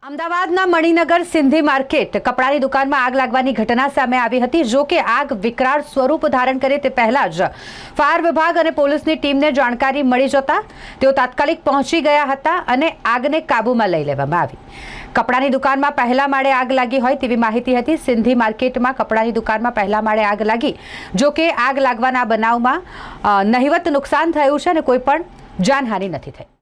અમદાવાદના મણિનગર સિંધી માર્કેટ કપડાની દુકાનમાં આગ લાગવાની ઘટના સામે આવી હતી। જો કે આગ વિકરાળ સ્વરૂપ ધારણ કરે તે પહેલા જ ફાયર વિભાગ અને પોલીસની ટીમને જાણકારી મળી જતા તેઓ તાત્કાલિક પહોંચી ગયા હતા અને આગને કાબૂમાં લઈ લેવામાં આવી। કપડાની દુકાનમાં પહેલા માળે આગ લાગી હોય તેવી માહિતી હતી। સિંધી માર્કેટમાં કપડાની દુકાનમાં પહેલા માળે આગ લાગી। જો કે આગ લાગવાના બનાવમાં નહિવત નુકસાન થયું છે અને કોઈ પણ જાનહાનિ નથી થઈ।